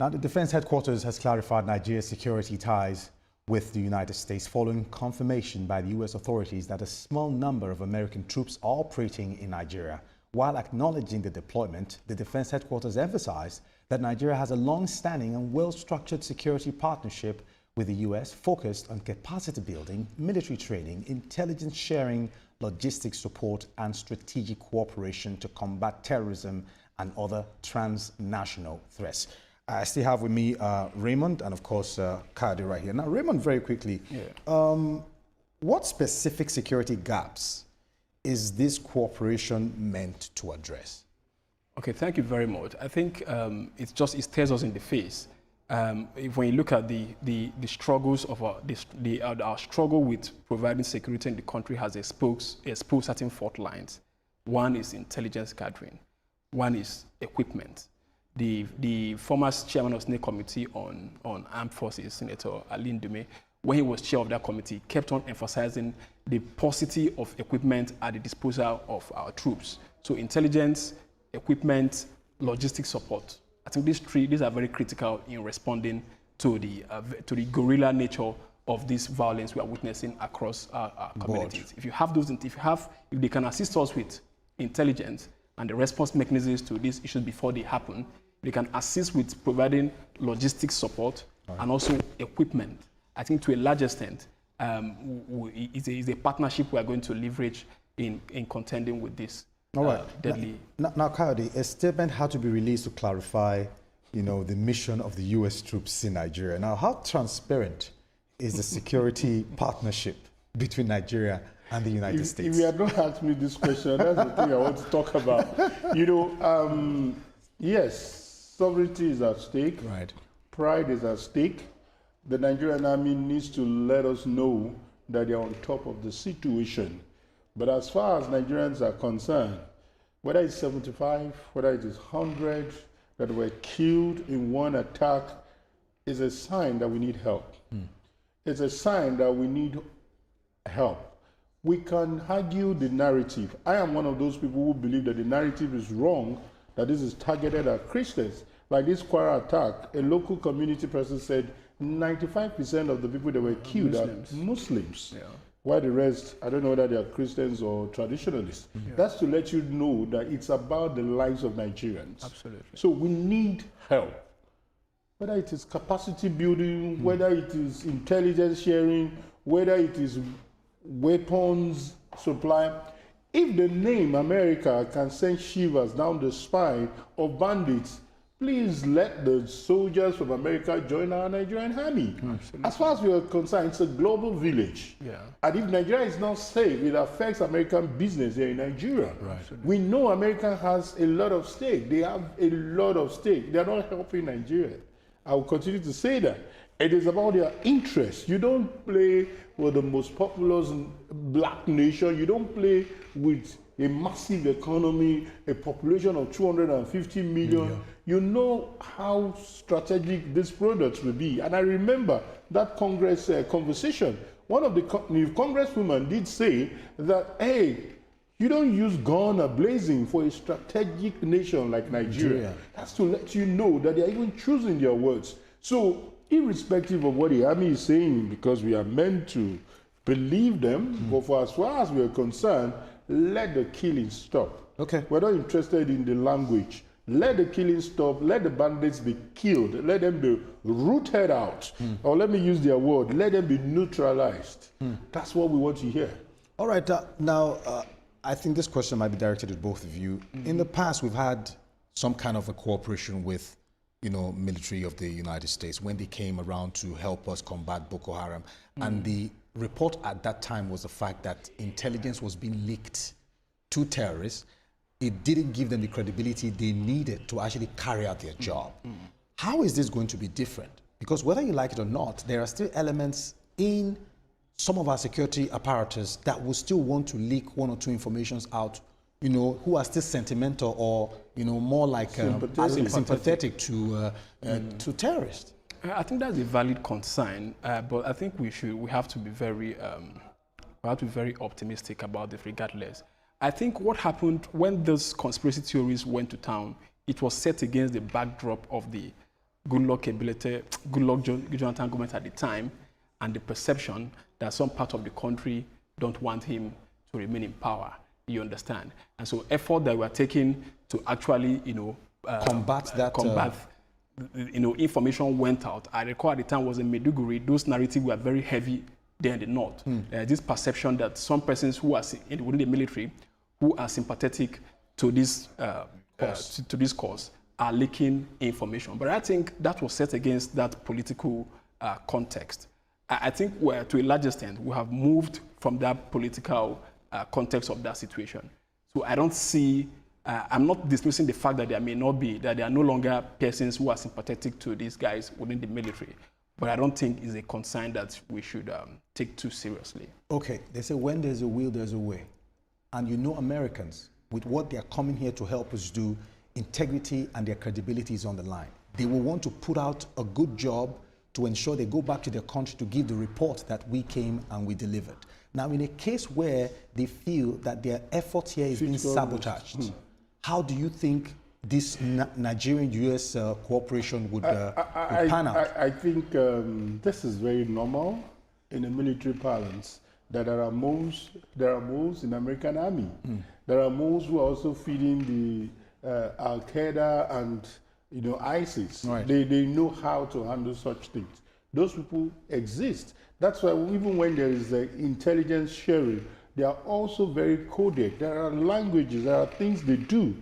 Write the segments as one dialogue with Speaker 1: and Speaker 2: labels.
Speaker 1: Now, the Defense Headquarters has clarified Nigeria's security ties with the United States following confirmation by the U.S. authorities that a small number of American troops are operating in Nigeria. While acknowledging the deployment, the Defense Headquarters emphasized that Nigeria has a long-standing and well-structured security partnership with the U.S. focused on capacity building, military training, intelligence sharing, logistics support, and strategic cooperation to combat terrorism and other transnational threats. I still have with me Raymond and, of course, Kadi right here. Now, Raymond, very quickly, what specific security gaps is this cooperation meant to address?
Speaker 2: Okay, thank you very much. I think it stares us in the face. When you look at the struggles of our struggle with providing security in the country has exposed certain fault lines. One is intelligence gathering. One is equipment. The former chairman of the Senate Committee on Armed Forces, Senator Ali Ndume, when he was chair of that committee, kept on emphasizing the paucity of equipment at the disposal of our troops. So intelligence, equipment, logistics support. I think these are very critical in responding to the guerrilla nature of this violence we are witnessing across our communities. If they can assist us with intelligence and the response mechanisms to these issues before they happen, they can assist with providing logistics support and also equipment. I think to a large extent, it's a partnership we are going to leverage in contending with this deadly.
Speaker 1: Now, Kayode, a statement had to be released to clarify, the mission of the U.S. troops in Nigeria. Now, how transparent is the security partnership between Nigeria and the United States?
Speaker 3: If you had not asked me this question, that's the thing I want to talk about. Yes, sovereignty is at stake.
Speaker 1: Right.
Speaker 3: Pride is at stake. The Nigerian army needs to let us know that they are on top of the situation. But as far as Nigerians are concerned, whether it's 75, whether it is 100 that were killed in one attack, is a sign that we need help. It's a sign that we need help. We can argue the narrative. I am one of those people who believe that the narrative is wrong, that this is targeted at Christians. Like this Kwara attack, a local community person said 95% of the people that were killed are Muslims. Yeah. While the rest, I don't know whether they are Christians or traditionalists. That's to let you know that it's about the lives of Nigerians.
Speaker 2: Absolutely.
Speaker 3: So we need help. Whether it is capacity building, whether it is intelligence sharing, whether it is weapons supply. If the name America can send shivers down the spine of bandits, please let the soldiers from America join our Nigerian army. As far as we are concerned, it's a global village. Yeah. And if Nigeria is not safe, it affects American business here in Nigeria. Right. We know America has a lot of stake. They have a lot of stake. They are not helping Nigeria. I will continue to say that. It is about their interests. You don't play with the most populous black nation. You don't play with a massive economy, a population of 250 million. You know how strategic these products will be. And I remember that Congress conversation. One of the congresswomen did say that, hey, you don't use gun blazing for a strategic nation like Nigeria. That's to let you know that they're even choosing their words. So irrespective of what the army is saying, because we are meant to believe them, but for as far as we are concerned, let the killing stop. Okay. We're not interested in the language. Let the killing stop. Let the bandits be killed. Let them be rooted out. Or let me use their word. Let them be neutralized. That's what we want to hear.
Speaker 1: All right. Now, I think this question might be directed at both of you. In the past, we've had some kind of a cooperation with, military of the United States when they came around to help us combat Boko Haram. And the report at that time was the fact that intelligence was being leaked to terrorists. It didn't give them the credibility they needed to actually carry out their job. How is this going to be different? Because whether you like it or not, there are still elements in some of our security apparatus that will still want to leak one or two informations out, who are still sentimental or, more like sympathetic to terrorists.
Speaker 2: I think that's a valid concern, but I think we have to be very optimistic about this regardless. I think what happened when those conspiracy theories went to town, it was set against the backdrop of the Goodluck Jonathan government at the time, and the perception that some part of the country don't want him to remain in power. You understand? And so effort that we are taking to actually,
Speaker 1: combat that.
Speaker 2: Information went out. I recall at the time was in Maiduguri, those narratives were very heavy there in the north. This perception that some persons who are within the military, who are sympathetic to this cause, are leaking information. But I think that was set against that political context. I think to a large extent, we have moved from that political context of that situation. So I don't see, I'm not dismissing the fact that there are no longer persons who are sympathetic to these guys within the military. But I don't think it's a concern that we should take too seriously. Okay,
Speaker 1: they say when there's a will, there's a way. And Americans, with what they're coming here to help us do, integrity and their credibility is on the line. They will want to put out a good job to ensure they go back to their country to give the report that we came and we delivered. Now, in a case where they feel that their efforts here is being sabotaged, how do you think this Nigerian-US cooperation would pan out?
Speaker 3: I think this is very normal in the military parlance, that there are moles in the American army. There are moles who are also feeding the Al-Qaeda and ISIS. Right. They know how to handle such things. Those people exist. That's why even when there is intelligence sharing, they are also very coded. There are languages, there are things they do.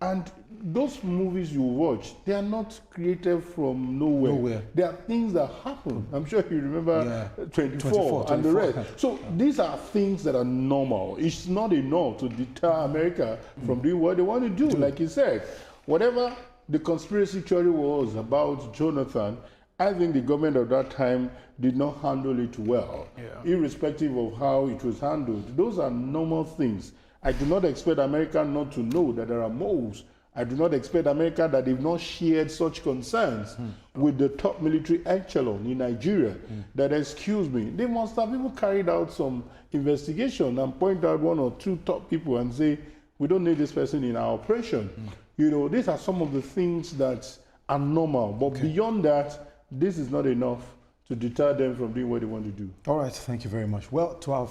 Speaker 3: And those movies you watch, they are not created from nowhere. They are things that happen. I'm sure you remember 24 and the rest. So these are things that are normal. It's not enough to deter America from doing what they want to do. Like you said, whatever the conspiracy theory was about Jonathan, I think the government of that time did not handle it well, irrespective of how it was handled. Those are normal things. I do not expect America not to know that there are moles. I do not expect America that they've not shared such concerns with the top military echelon in Nigeria. That, excuse me, they must have even carried out some investigation and point out one or two top people and say, we don't need this person in our operation. These are some of the things that are normal. But beyond that, this is not enough to deter them from doing what they want to do.
Speaker 1: All right, thank you very much. Well, to our